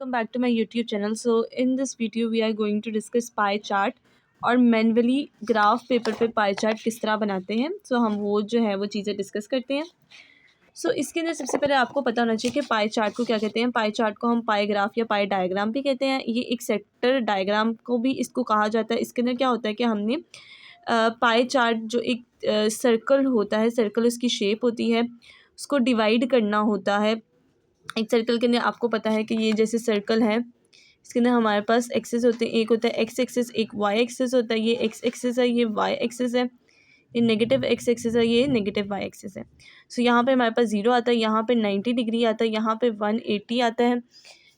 Welcome back to my YouTube channel. So in this video we are going to discuss pie chart और manually graph paper पे pie chart किस तरह बनाते हैं. सो हम वो जो है वो चीज़ें डिस्कस करते हैं. सो इसके अंदर सबसे पहले आपको पता होना चाहिए कि पाई चार्ट को क्या कहते हैं. पाई चार्ट को हम पाई ग्राफ या पाई डायग्राम भी कहते हैं. ये एक सेक्टर डायग्राम को भी इसको कहा जाता है. इसके अंदर क्या होता है कि हमने पाई चार्ट जो एक सर्कल होता है, सर्कल उसकी शेप होती है, उसको डिवाइड करना होता है. एक सर्कल के अंदर आपको पता है कि ये जैसे सर्कल है, इसके अंदर हमारे पास एक्सेस होते हैं. एक होता है एक्स एक्सेस, एक वाई एक्सेस होता है. ये एक्स एक्सेस है, ये वाई एक्सेस है. ये नेगेटिव एक्स एक्सेस है, ये नेगेटिव वाई एक्सेस है. सो यहाँ पे हमारे पास 0 आता है, यहाँ पे 90 डिग्री आता है, यहाँ पे 180 आता है,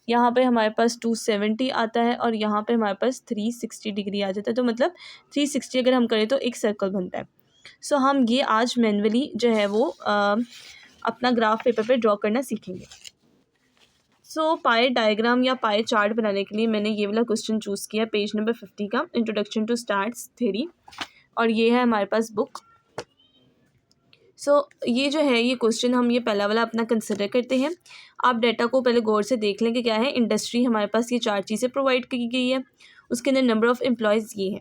यहाँ पे हमारे पास 270 आता है और यहाँ पे हमारे पास 360 डिग्री आ जाता है. तो मतलब 360 अगर हम करें तो एक सर्कल बनता है. सो हम ये आज मैनुअली जो है वो अपना ग्राफ पेपर पे ड्रॉ करना सीखेंगे. सो पाई डायग्राम या पाई चार्ट बनाने के लिए मैंने ये वाला क्वेश्चन चूज़ किया, पेज नंबर 50 का, इंट्रोडक्शन टू स्टार्स थ्योरी, और ये है हमारे पास बुक. सो ये जो है ये क्वेश्चन हम ये पहला वाला अपना कंसिडर करते हैं. आप डाटा को पहले गौर से देख लें कि क्या है. इंडस्ट्री हमारे पास ये 4 चीज़ें प्रोवाइड की गई है, उसके अंदर नंबर ऑफ़ एम्प्लॉयज़ ये है.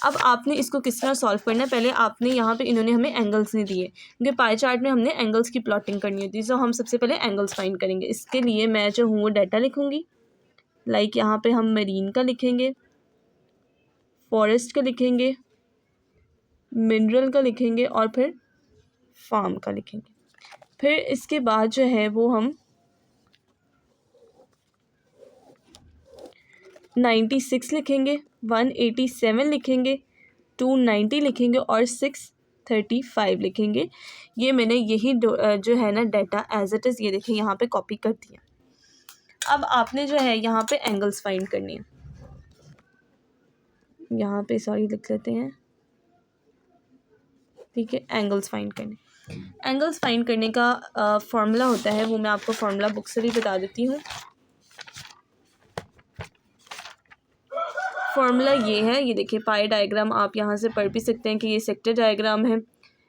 अब आपने इसको किस तरह सॉल्व करना है, पहले आपने यहाँ पे इन्होंने हमें एंगल्स नहीं दिए, क्योंकि पाई चार्ट में हमने एंगल्स की प्लॉटिंग करनी होती है. सो हम सबसे पहले एंगल्स फाइंड करेंगे. इसके लिए मैं जो हूँ वो डाटा लिखूँगी. लाइक यहाँ पे हम मरीन का लिखेंगे, फॉरेस्ट का लिखेंगे, मिनरल का लिखेंगे और फिर फार्म का लिखेंगे. फिर इसके बाद जो है वो हम 96 लिखेंगे, 187 लिखेंगे, 290 लिखेंगे और 635 लिखेंगे. ये मैंने यही जो है ना डाटा एज इट इज़ ये देखें यहाँ पे कॉपी कर दिया. अब आपने जो है यहाँ पे एंगल्स फाइंड करनी है. यहाँ पे सॉरी लिख लेते हैं, ठीक है. एंगल्स फाइंड करने, एंगल्स फाइंड करने का फार्मूला होता है, वो मैं आपको फार्मूला बुक से भी बता देती हूँ. फार्मूला ये है, ये देखिए पाई डायग्राम आप यहाँ से पढ़ भी सकते हैं कि ये सेक्टर डायग्राम है.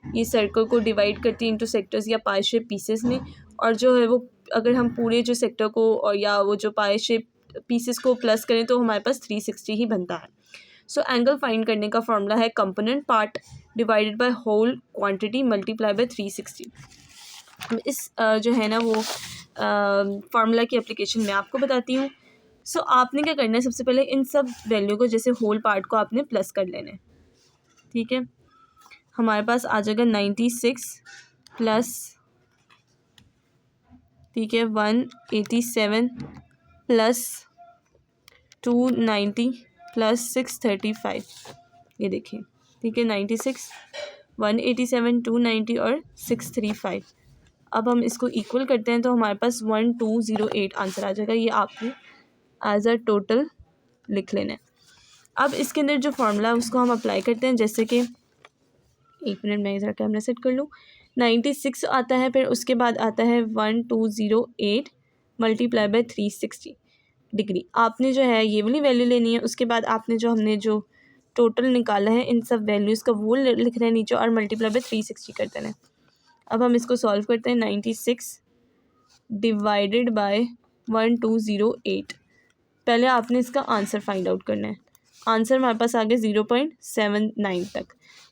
ये सर्कल को डिवाइड करती है इंटू सेक्टर्स या पाई शेप पीसेस में, और जो है वो अगर हम पूरे जो सेक्टर को और या वो जो पाई शेप पीसेस को प्लस करें तो हमारे पास 360 ही बनता है. सो एंगल फाइंड करने का फार्मूला है component part divided by whole quantity multiply by 360. इस जो है ना वो फार्मूला की एप्लीकेशन मैं आपको बताती हूँ. सो आपने क्या करना है, सबसे पहले इन सब वैल्यू को जैसे होल पार्ट को आपने प्लस कर लेना है, ठीक है. हमारे पास आ जाएगा 96 प्लस, ठीक है, 187 प्लस 290 प्लस 635. ये देखिए, ठीक है, 96, 187, 290 और 635. अब हम इसको इक्वल करते हैं तो हमारे पास 1208 आंसर आ जाएगा. ये आपने एज अ टोटल लिख लेना है. अब इसके अंदर जो फार्मूला है उसको हम अप्लाई करते हैं. जैसे कि एक मिनट मैं ज़रा कैमरा सेट कर लूँ. 96 आता है, फिर उसके बाद आता है 1208 मल्टीप्लाई बाय 360 डिग्री. आपने जो है ये वाली वैल्यू लेनी है. उसके बाद आपने जो हमने जो टोटल निकाला है इन सब वैल्यूज़ का वो लिखना है नीचे और मल्टीप्लाई बाय 360 कर देना है. अब हम इसको सॉल्व करते हैं. 96 डिवाइडेड बाय 1208. पहले आपने इसका आंसर फाइंड आउट करना है. आंसर हमारे पास आ गया 0.79 तक.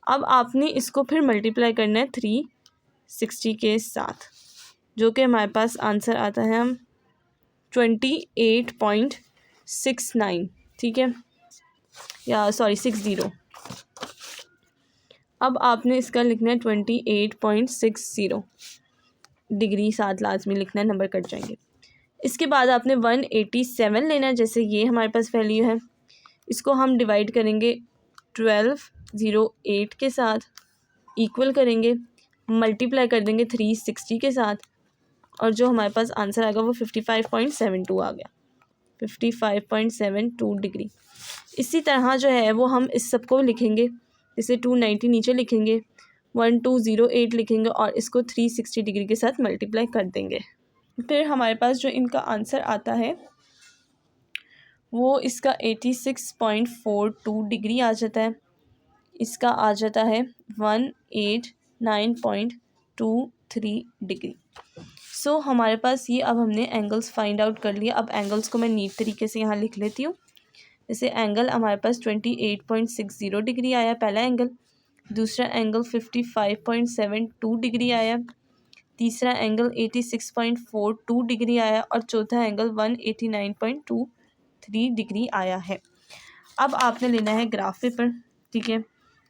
अब आपने इसको फिर मल्टीप्लाई करना है 360 के साथ, जो कि हमारे पास आंसर आता है हम 28.69, ठीक है, या सॉरी 60. अब आपने इसका लिखना है 28.60 डिग्री, साथ लाजमी लिखना है, नंबर कट जाएंगे. इसके बाद आपने 187 लेना है. जैसे ये हमारे पास वैल्यू है, इसको हम डिवाइड करेंगे 1208 के साथ, इक्वल करेंगे, मल्टीप्लाई कर देंगे 360 के साथ, और जो हमारे पास आंसर आएगा वो 55.72 आ गया, 55.72 डिग्री. इसी तरह जो है वो हम इस सब को लिखेंगे. जैसे 290 नीचे लिखेंगे, 1208 लिखेंगे और इसको 360 डिग्री के साथ मल्टीप्लाई कर देंगे. फिर हमारे पास जो इनका आंसर आता है वो इसका 86.42 डिग्री आ जाता है. इसका आ जाता है 189.23 डिग्री. सो हमारे पास ये अब हमने एंगल्स फाइंड आउट कर लिए। अब एंगल्स को मैं नीट तरीके से यहाँ लिख लेती हूँ। जैसे एंगल हमारे पास 28.60 डिग्री आया पहला एंगल, दूसरा एंगल 55.72 डिग्री आया, तीसरा एंगल 86.42 डिग्री आया और चौथा एंगल 189.23 डिग्री आया है। अब आपने लेना है ग्राफ पेपर, ठीक है।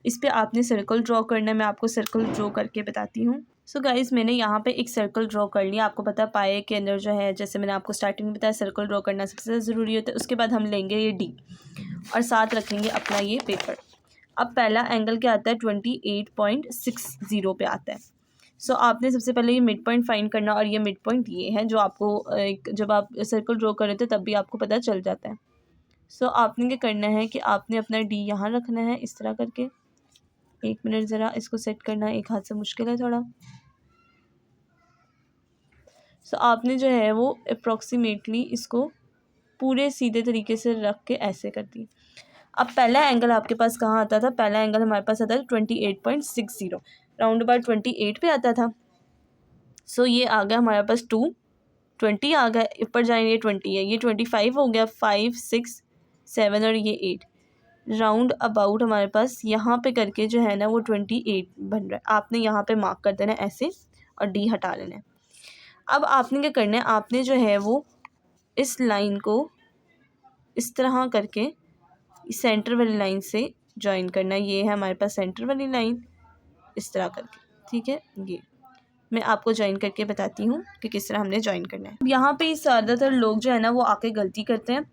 इस पे आपने सर्कल ड्रॉ करना है। मैं आपको सर्कल ड्रॉ करके बताती हूँ। सो गाइस, मैंने यहाँ पे एक सर्कल ड्रॉ कर लिया। आपको पता पाए के अंदर जो है, जैसे मैंने आपको स्टार्टिंग में बताया, सर्कल ड्रॉ करना सबसे ज़्यादा ज़रूरी होता है। उसके बाद हम लेंगे ये डी और साथ रखेंगे अपना ये पेपर। अब पहला एंगल क्या आता है, 28.60 पे आता है। सो आपने सबसे पहले ये मिड पॉइंट फाइंड करना, और ये मिड पॉइंट ये है जो आपको जब आप सर्कल ड्रॉ कर रहे थे तब भी आपको पता चल जाता है। सो आपने क्या करना है कि आपने अपना डी यहाँ रखना है इस तरह करके। एक मिनट, ज़रा इसको सेट करना एक हाथ से मुश्किल है थोड़ा। सो आपने जो है वो अप्रॉक्सीमेटली इसको पूरे सीधे तरीके से रख के ऐसे कर दी। अब पहला एंगल आपके पास कहाँ आता था, पहला एंगल हमारे पास आता था 28.60, राउंड अबाउट 28 पे आता था। सो ये आ गया हमारे पास 220 आ गया, ऊपर जाएंगे ये 20 है, ये 25 हो गया, 5 6 7 और ये 8, राउंड अबाउट हमारे पास यहाँ पे करके जो है ना वो 28 बन रहा है। आपने यहाँ पे मार्क कर देना है ऐसे और डी हटा लेना है। अब आपने क्या करना है, आपने जो है वो इस लाइन को इस तरह करके सेंटर वाली लाइन से ज्वाइन करना है। ये है हमारे पास सेंटर वाली लाइन, इस तरह करके, ठीक है। ये मैं आपको ज्वाइन करके बताती हूँ कि किस तरह हमने ज्वाइन करना है। यहाँ पे ज़्यादातर लोग जो है ना वो आके गलती करते हैं।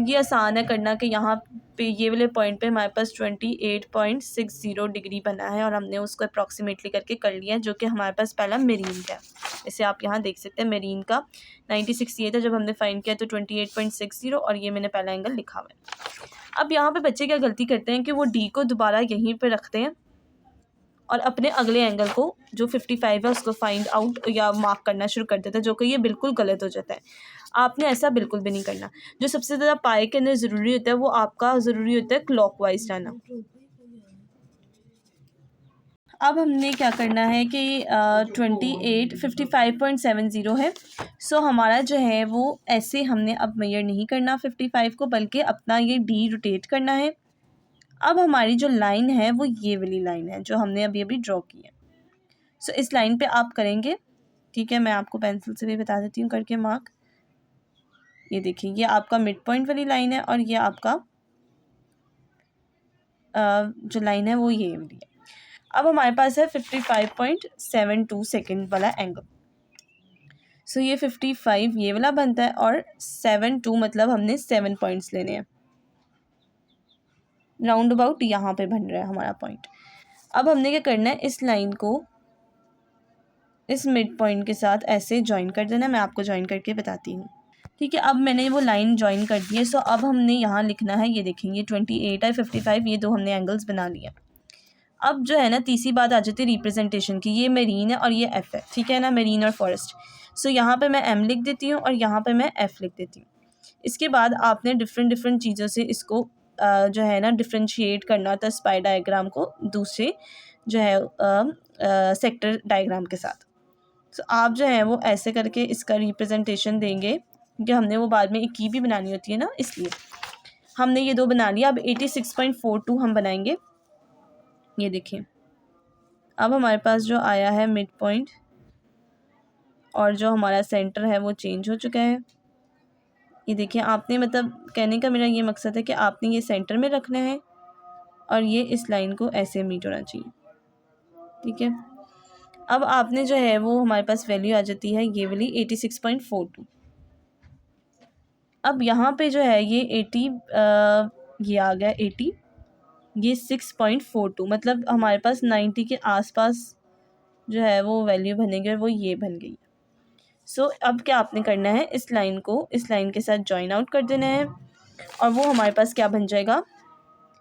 ये आसान है करना कि यहाँ पे ये वाले पॉइंट पे हमारे पास 28.60 डिग्री बना है और हमने उसको अप्रॉक्सीमेटली करके कर लिया है, जो कि हमारे पास पहला मेरीन का है। जैसे आप यहाँ देख सकते हैं मेरीन का 96 ये था जब हमने फाइंड किया, तो 28.60 और ये मैंने पहला एंगल लिखा हुआ है। अब यहाँ पे बच्चे क्या गलती करते हैं कि वो डी को दोबारा यहीं पे रखते हैं और अपने अगले एंगल को जो 55 है उसको फाइंड आउट या मार्क करना शुरू कर देता है, जो कि ये बिल्कुल गलत हो जाता है। आपने ऐसा बिल्कुल भी नहीं करना। जो सबसे ज़्यादा पाए के अंदर ज़रूरी होता है वो आपका ज़रूरी होता है क्लॉकवाइज रहना। अब हमने क्या करना है कि 55.70 है। सो हमारा जो है वो ऐसे हमने अब मेजर नहीं करना 55 को, बल्कि अपना ये डी रोटेट करना है। अब हमारी जो लाइन है वो ये वाली लाइन है जो हमने अभी अभी ड्रॉ की है। सो इस लाइन पे आप करेंगे, ठीक है। मैं आपको पेंसिल से भी बता देती हूँ करके मार्क। ये देखिए, ये आपका मिड पॉइंट वाली लाइन है और ये आपका जो लाइन है वो ये वाली है। अब हमारे पास है 55.72 सेकेंड वाला एंगल। सो ये 55 ये वाला बनता है और 72 मतलब हमने 7 पॉइंट्स लेने हैं। राउंड अबाउट यहाँ पे बन रहा है हमारा पॉइंट। अब हमने क्या करना है, इस लाइन को इस मिड पॉइंट के साथ ऐसे ज्वाइन कर देना। मैं आपको ज्वाइन करके बताती हूँ, ठीक है। अब मैंने वो लाइन ज्वाइन कर दी है। सो अब हमने यहाँ लिखना है, ये देखेंगे 28 है 55, ये दो हमने एंगल्स बना लिया। अब जो है ना तीसरी बात आ जाती है रिप्रेजेंटेशन की। ये मेरीन है और ये एफ़ है, ठीक है ना, मेरीन और फॉरेस्ट। सो यहाँ पे मैं एम लिख देती हूँ और यहाँ पे मैं एफ़ लिख देती हूँ। इसके बाद आपने डिफरेंट चीज़ों से इसको जो है ना डिफ्रेंशिएट करना था स्पाई डायग्राम को दूसरे जो है सेक्टर डायग्राम के साथ। सो आप जो है वो ऐसे करके इसका रिप्रेजेंटेशन देंगे, क्योंकि हमने वो बाद में एक की भी बनानी होती है ना, इसलिए हमने ये दो बना लिया। अब 86.42 हम बनाएंगे। ये देखिए, अब हमारे पास जो आया है मिड पॉइंट और जो हमारा सेंटर है वो चेंज हो चुका है। ये देखिए, आपने मतलब कहने का मेरा ये मकसद है कि आपने ये सेंटर में रखना है और ये इस लाइन को ऐसे मीट होना चाहिए, ठीक है। अब आपने जो है वो हमारे पास वैल्यू आ जाती है ये वाली 86.42। अब यहाँ पे जो है ये 80 ये आ गया 80, ये 6.42 मतलब हमारे पास 90 के आसपास जो है वो वैल्यू बनेगी और वो ये बन गई। सो अब क्या आपने करना है, इस लाइन को इस लाइन के साथ जॉइन आउट कर देना है और वो हमारे पास क्या बन जाएगा,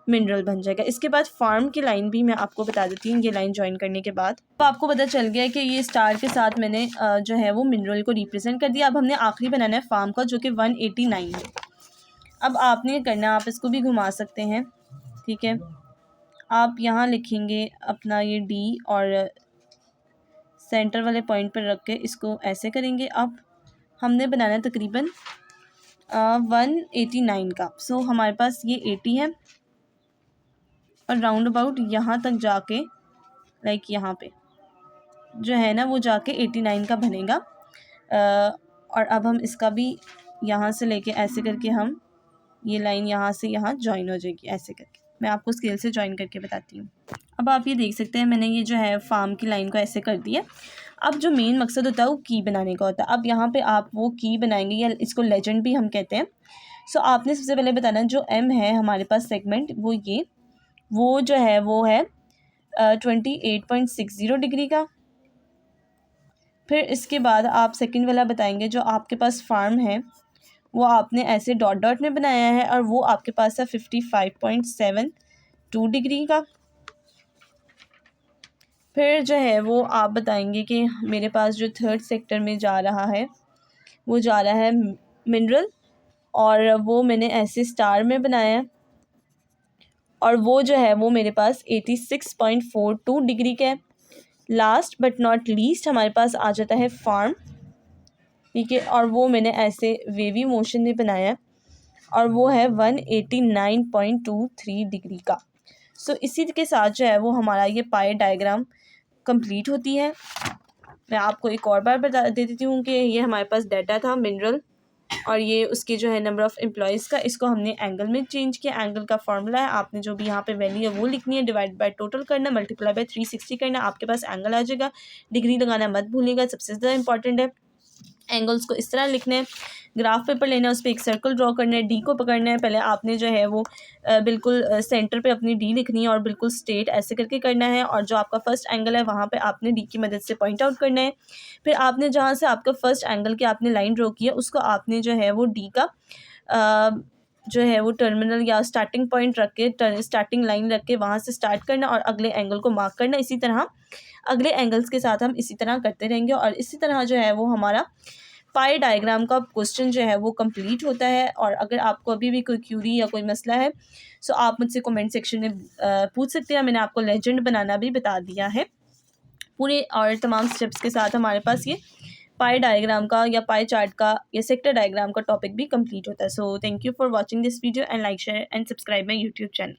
मिनरल बन जाएगा। इसके बाद फार्म की लाइन भी मैं आपको बता देती हूँ। ये लाइन ज्वाइन करने के बाद तो आपको पता चल गया कि ये स्टार के साथ मैंने जो है वो मिनरल को रिप्रेजेंट कर दिया। अब हमने आखिरी बनाना है फार्म का, जो कि 189 है। अब आपने करना है, आप इसको भी घुमा सकते हैं, ठीक है। आप यहाँ लिखेंगे अपना ये डी और सेंटर वाले पॉइंट पर रख के इसको ऐसे करेंगे। अब हमने बनाना है तकरीबन 189 का। सो हमारे पास ये 80 है और राउंड अबाउट यहाँ तक जाके लाइक यहाँ पे जो है ना वो जाके 89 का बनेगा। और अब हम इसका भी यहाँ से लेके ऐसे करके हम ये लाइन यहाँ से यहाँ ज्वाइन हो जाएगी ऐसे करके। मैं आपको स्केल से ज्वाइन करके बताती हूँ। अब आप ये देख सकते हैं मैंने ये जो है फार्म की लाइन को ऐसे कर दिया। अब जो मेन मकसद होता है वो की बनाने का होता है। अब यहाँ पे आप वो की बनाएंगे या इसको लेजेंड भी हम कहते हैं। सो आपने सबसे पहले बताना जो एम है हमारे पास सेगमेंट वो जो है वो है 28.60 डिग्री का। फिर इसके बाद आप सेकंड वाला बताएंगे जो आपके पास फार्म है वो आपने ऐसे डॉट डॉट में बनाया है और वो आपके पास है 55.72 डिग्री का। फिर जो है वो आप बताएंगे कि मेरे पास जो थर्ड सेक्टर में जा रहा है वो जा रहा है मिनरल और वो मैंने ऐसे स्टार में बनाया है और वो जो है वो मेरे पास 86.42 डिग्री का है। लास्ट बट नॉट लीस्ट हमारे पास आ जाता है फार्म, ठीक है, और वो मैंने ऐसे वेवी मोशन में बनाया है और वो है 189.23 डिग्री का। सो इसी के साथ जो है वो हमारा ये पाई डायग्राम कंप्लीट होती है। मैं आपको एक और बार बता देती हूँ कि ये हमारे पास डाटा था मिनरल और ये उसके जो है नंबर ऑफ़ एम्प्लॉयज़ का, इसको हमने एंगल में चेंज किया। एंगल का फॉर्मूला है, आपने जो भी यहाँ पे वैल्यू है वो लिखनी है, डिवाइड बाय टोटल करना, मल्टीप्लाई बाय 360 करना, आपके पास एंगल आ जाएगा। डिग्री लगाना मत भूलिएगा, सबसे ज़्यादा इंपॉर्टेंट है। एंगल्स को इस तरह लिखना है, ग्राफ पेपर लेना है, उस पर एक सर्कल ड्रॉ करना है, डी को पकड़ना है। पहले आपने जो है वो बिल्कुल सेंटर पे अपनी डी लिखनी है और बिल्कुल स्ट्रेट ऐसे करके करना है और जो आपका फर्स्ट एंगल है वहाँ पे आपने डी की मदद से पॉइंट आउट करना है। फिर आपने जहाँ से आपका फर्स्ट एंगल की आपने लाइन ड्रॉ की है उसको आपने जो है वो डी का जो है वो टर्मिनल या स्टार्टिंग पॉइंट रख के स्टार्टिंग लाइन रख के वहाँ से स्टार्ट करना और अगले एंगल को मार्क करना। इसी तरह अगले एंगल्स के साथ हम इसी तरह करते रहेंगे और इसी तरह जो है वो हमारा पाई डायग्राम का क्वेश्चन जो है वो कंप्लीट होता है। और अगर आपको अभी भी कोई क्यूरी या कोई मसला है सो आप मुझसे कमेंट सेक्शन में पूछ सकते हैं। मैंने आपको लेजेंड बनाना भी बता दिया है पूरे और तमाम स्टेप्स के साथ। हमारे पास ये पाई डायग्राम का या पाई चार्ट का या सेक्टर डायग्राम का टॉपिक भी कंप्लीट होता है। So thank you for watching this video and like share and subscribe my YouTube channel.